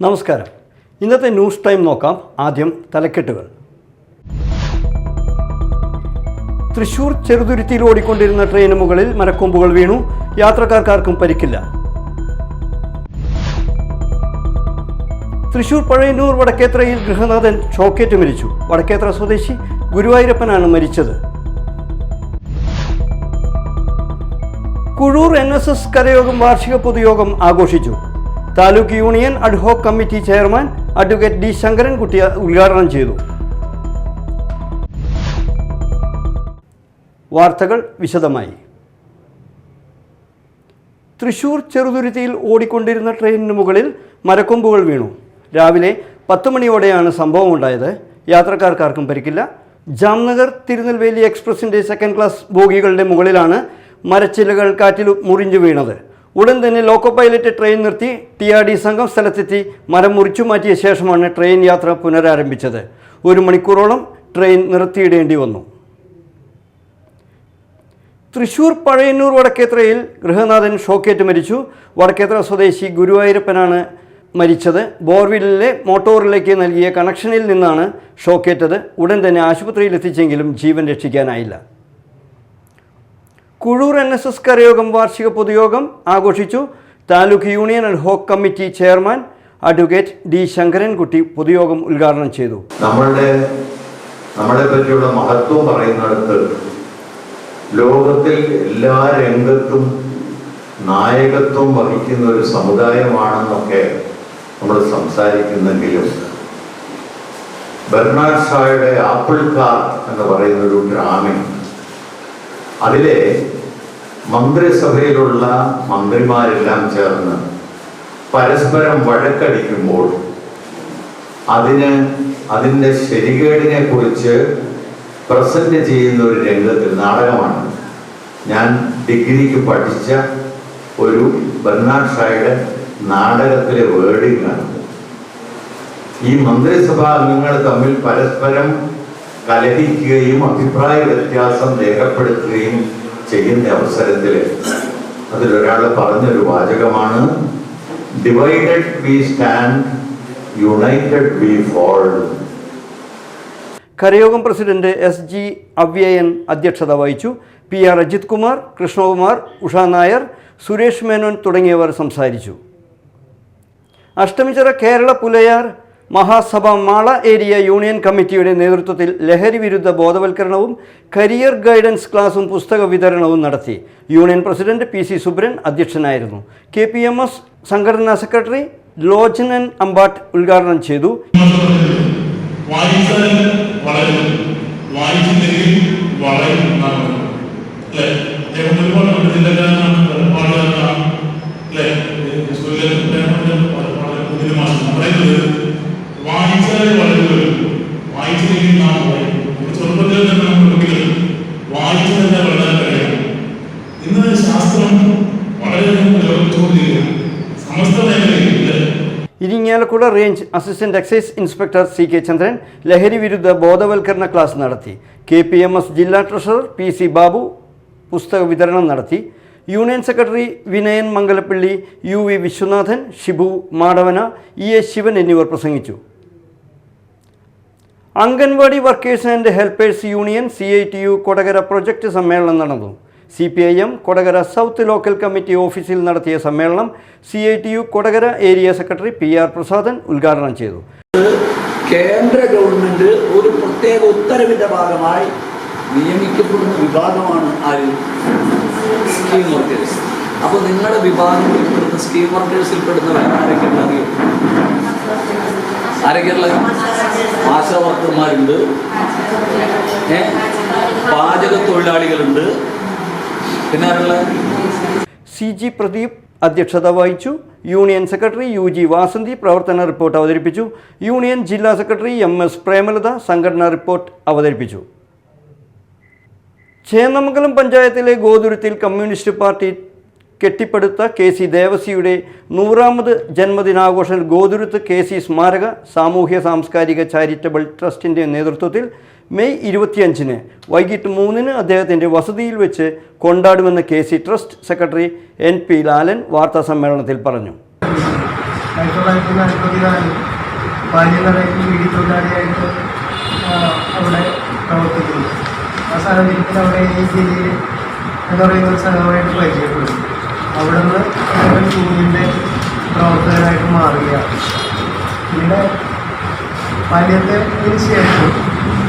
നമസ്കാരം. ഇന്നത്തെ news time നോക്കാം. ആദ്യം തലക്കെട്ടുകൾ. തൃശൂർ ചെറുതുരുത്തിയിൽ ഓടിക്കൊണ്ടിരുന്ന ട്രെയിന് മുകളിൽ മരക്കൊമ്പുകൾ വീണു. യാത്രക്കാർക്കാർക്കും പരിക്കില്ല. തൃശൂർ പഴയന്നൂർ വടക്കേത്രയിൽ ഗൃഹനാഥൻ ഷോക്കേറ്റ് മരിച്ചു. വടക്കേത്ര സ്വദേശി ഗുരുവായൂരപ്പനാണ് മരിച്ചത്. കുഴൂർ NSS കരയോഗം വാർഷിക പൊതുയോഗം ആഘോഷിച്ചു. Taluk union ad hoc committee chairman advocate D. Sankarankutty ഉദ്ഘാടനം ചെയ്തു. വാർത്തകൾ വിശദമായി. തൃശൂർ ചെറുതുരുത്തിയിൽ ഓടിക്കൊണ്ടിരുന്ന ട്രെയിനിന് മുകളിൽ മരക്കൊമ്പുകൾ വീണു. രാവിലെ 10 മണിയോടെയാണ് സംഭവമുണ്ടായത്. യാത്രക്കാർക്കാർക്കും പരിക്കില്ല. ജാംനഗർ തിരുനെൽവേലി എക്സ്പ്രസിൻ്റെ സെക്കൻഡ് ക്ലാസ് ബോഗികളുടെ മുകളിലാണ് മരച്ചില്ലകൾ കാറ്റിൽ മുറിഞ്ഞു വീണത്. ഉടൻ തന്നെ ലോക്കോ പൈലറ്റ് ട്രെയിൻ നിർത്തി TRD സംഘം സ്ഥലത്തെത്തി മരം മുറിച്ചു മാറ്റിയ ശേഷമാണ് ട്രെയിൻ യാത്ര പുനരാരംഭിച്ചത്. 1 മണിക്കൂറോളം ട്രെയിൻ നിർത്തിയിടേണ്ടി വന്നു. തൃശൂർ പഴയന്നൂർ വടക്കേത്രയിൽ ഗൃഹനാഥൻ ഷോക്കേറ്റ് മരിച്ചു. വടക്കേത്ര സ്വദേശി ഗുരുവായൂരപ്പനാണ് മരിച്ചത്. ബോർവില്ലിലെ മോട്ടോറിലേക്ക് നൽകിയ കണക്ഷനിൽ നിന്നാണ് ഷോക്കേറ്റത്. ഉടൻ തന്നെ ആശുപത്രിയിൽ എത്തിച്ചെങ്കിലും ജീവൻ രക്ഷിക്കാനായില്ല. കുഴൂർ NSS കരയോഗം വാർഷിക പൊതുയോഗം ആഘോഷിച്ചു. Taluk union ad hoc committee chairman advocate D. Sankarankutty പൊതുയോഗം ഉദ്ഘാടനം ചെയ്തു. നമ്മളെ പറ്റിയുള്ള മഹത്വം പറയുന്നിടത്ത് ലോകത്തിൽ എല്ലാ രംഗത്തും നായകത്വം വഹിക്കുന്ന ഒരു സമുദായമാണെന്നൊക്കെ നമ്മൾ സംസാരിക്കുന്നെങ്കിലും ബെർണാഡ് ഷായുടെ ആപ്പിൾ കാർ എന്ന് പറയുന്നൊരു ഗ്രാമം, അതിലെ മന്ത്രിസഭയിലുള്ള മന്ത്രിമാരെല്ലാം ചേർന്ന് പരസ്പരം വഴക്കടിക്കുമ്പോൾ അതിൻ്റെ ശരികേടിനെ കുറിച്ച് പ്രസന്റ് ചെയ്യുന്ന ഒരു രംഗത്തിൽ നാടകമാണ്. ഞാൻ ഡിഗ്രിക്ക് പഠിച്ച ഒരു ബെർണാഡ് ഷായുടെ നാടകത്തിലെ വേർഡിംഗ് ആണ്. ഈ മന്ത്രിസഭാ അംഗങ്ങൾ തമ്മിൽ പരസ്പരം കലഹിക്കുകയും അഭിപ്രായ വ്യത്യാസം രേഖപ്പെടുത്തുകയും ചെയ്യുന്ന അവസരത്തിൽ അതിലൊരാൾ പറഞ്ഞൊരു വാചകമാണ്, divided we stand, united we fall. കരയോഗം പ്രസിഡന്റ് SG അവ്യയൻ അധ്യക്ഷത വഹിച്ചു. PR അജിത് കുമാർ, കൃഷ്ണകുമാർ, ഉഷ നായർ, സുരേഷ് മേനോൻ തുടങ്ങിയവർ സംസാരിച്ചു. അഷ്ടമിച്ചിറ കേരള പുലയാർ മഹാസഭ മാള ഏരിയ യൂണിയൻ കമ്മിറ്റിയുടെ നേതൃത്വത്തിൽ ലഹരി വിരുദ്ധ ബോധവൽക്കരണവും കരിയർ ഗൈഡൻസ് ക്ലാസും പുസ്തക വിതരണവും നടത്തി. യൂണിയൻ പ്രസിഡന്റ് PC സുബ്രൻ അധ്യക്ഷനായിരുന്നു. KPMS സംഘടനാ സെക്രട്ടറി ലോചനൻ അമ്പാട്ട് ഉദ്ഘാടനം ചെയ്തു. Irinjalakuda range assistant excise inspector CK ചന്ദ്രൻ ലഹരി വിരുദ്ധ ബോധവൽക്കരണ ക്ലാസ് നടത്തി. KPMS ജില്ലാ ട്രഷറർ PC ബാബു പുസ്തക വിതരണം നടത്തി. Union secretary Vinayan Mangalappally, UV Viswanathan, Shibu Madavana, EA Sivan എന്നിവർ പ്രസംഗിച്ചു. Anganwadi workers and helpers union CITU Kodakara project സമ്മേളനം നടന്നു. CPIM Kodakara south local committee ഓഫീസിൽ നടത്തിയ സമ്മേളനം CITU Kodakara area secretary PR Prasadan ഉദ്ഘാടനം ചെയ്തു. കേന്ദ്ര ഗവൺമെന്റ് ഒരു പ്രത്യേക ഉത്തരവിന്റെ ഭാഗമായി നിയമിക്കപ്പെടുന്ന വിഭാഗമാണ് സ്കീം വർക്കേഴ്സ്. അപ്പോൾ നിങ്ങളുടെ വിഭാഗത്തിൽപ്പെടുന്ന സ്കീം വർക്കേഴ്സിൽപ്പെടുന്നവർ ആരൊക്കെയുള്ള ആശാ വർക്കർമാരുണ്ട്, പാചക തൊഴിലാളികളുണ്ട്, പിന്നെ ആരുള്ള CG പ്രദീപ് അധ്യക്ഷത വഹിച്ചു. യൂണിയൻ സെക്രട്ടറി UG വാസന്തി പ്രവർത്തന റിപ്പോർട്ട് അവതരിപ്പിച്ചു. യൂണിയൻ ജില്ലാ സെക്രട്ടറി MS പ്രേമലത സംഘടനാ റിപ്പോർട്ട് അവതരിപ്പിച്ചു. ചേന്നമംഗലം പഞ്ചായത്തിലെ ഗോതുരുത്തിൽ കമ്മ്യൂണിസ്റ്റ് പാർട്ടി കെട്ടിപ്പടുത്ത KC ദേവസിയുടെ 100ാമത് ജന്മദിനാഘോഷം ഗോതുരുത്ത് KC സ്മാരക സാമൂഹ്യ സാംസ്കാരിക ചാരിറ്റബിൾ ട്രസ്റ്റിൻ്റെ നേതൃത്വത്തിൽ മെയ് 25-ന് വൈകിട്ട് 3-ന് അദ്ദേഹത്തിൻ്റെ വസതിയിൽ വെച്ച് കൊണ്ടാടുമെന്ന് KC trust secretary NP Lalan വാർത്താസമ്മേളനത്തിൽ പറഞ്ഞു. 1944 ബാല്യനടയിൽ ബീഡി തൊഴിലാളിയായിട്ട് അവിടെ പ്രവർത്തിക്കുന്നു. ആ സാഹചര്യത്തിൽ അവിടെ ഈ ജില്ലയിൽ എന്ന് പറയുന്ന ഒരു സ്ഥലമായിട്ട് പരിചയപ്പെടുന്നു. അവിടെ നിന്ന് യൂണിയൻ്റെ പ്രവർത്തകനായിട്ട് മാറുകയാണ്. പിന്നെ ബാല്യത്തിന് ശേഷം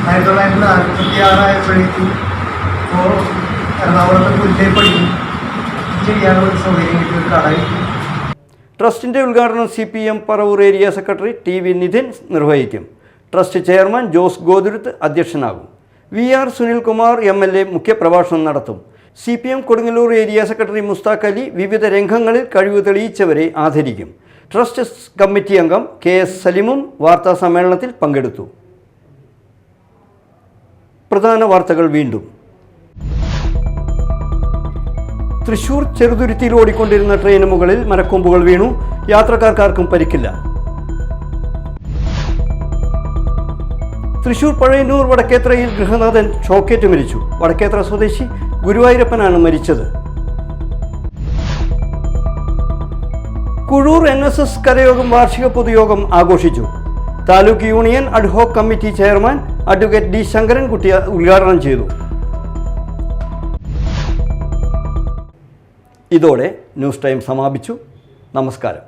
1946 ആയപ്പോഴേക്കും ഇപ്പോൾ എറണാകുളത്ത് പുല്ലേ പഠിക്കും ചെയ്യാനുള്ള ഒരു സൗകര്യം കിട്ടിയ ഒരു കടയിൽ. ട്രസ്റ്റിൻ്റെ ഉദ്ഘാടനം CPM Paravur area secretary TV Nithin നിർവഹിക്കും. ട്രസ്റ്റ് ചെയർമാൻ ജോസ് ഗോതുരുത്ത് അധ്യക്ഷനാകും. VR സുനിൽകുമാർ MLA മുഖ്യപ്രഭാഷണം നടത്തും. CPM Kodungallur area secretary Musthaq Ali വിവിധ രംഗങ്ങളിൽ കഴിവ് തെളിയിച്ചവരെ ആദരിക്കും. ട്രസ്റ്റ് കമ്മിറ്റി അംഗം KS സലിമും വാർത്താ സമ്മേളനത്തിൽ പങ്കെടുത്തു. പ്രധാന വാർത്തകൾ വീണ്ടും. തൃശൂർ ചെറുതുരുത്തിയിൽ ഓടിക്കൊണ്ടിരുന്ന ട്രെയിന് മുകളിൽ മരക്കൊമ്പുകൾ വീണു. യാത്രക്കാർക്കാർക്കും പരിക്കില്ല. തൃശൂർ പഴയന്നൂർ വടക്കേത്രയിൽ ഗൃഹനാഥൻ ഷോക്കേറ്റ് മരിച്ചു. വടക്കേത്ര സ്വദേശി ഗുരുവായൂരപ്പനാണ് മരിച്ചത്. കുഴൂർ NSS കരയോഗം വാർഷിക പൊതുയോഗം ആഘോഷിച്ചു. Taluk union ad hoc committee chairman advocate D Sankarankutty ഉദ്ഘാടനം ചെയ്തു. ഇതോടെ ന്യൂസ് ടൈം സമാപിച്ചു. നമസ്കാരം.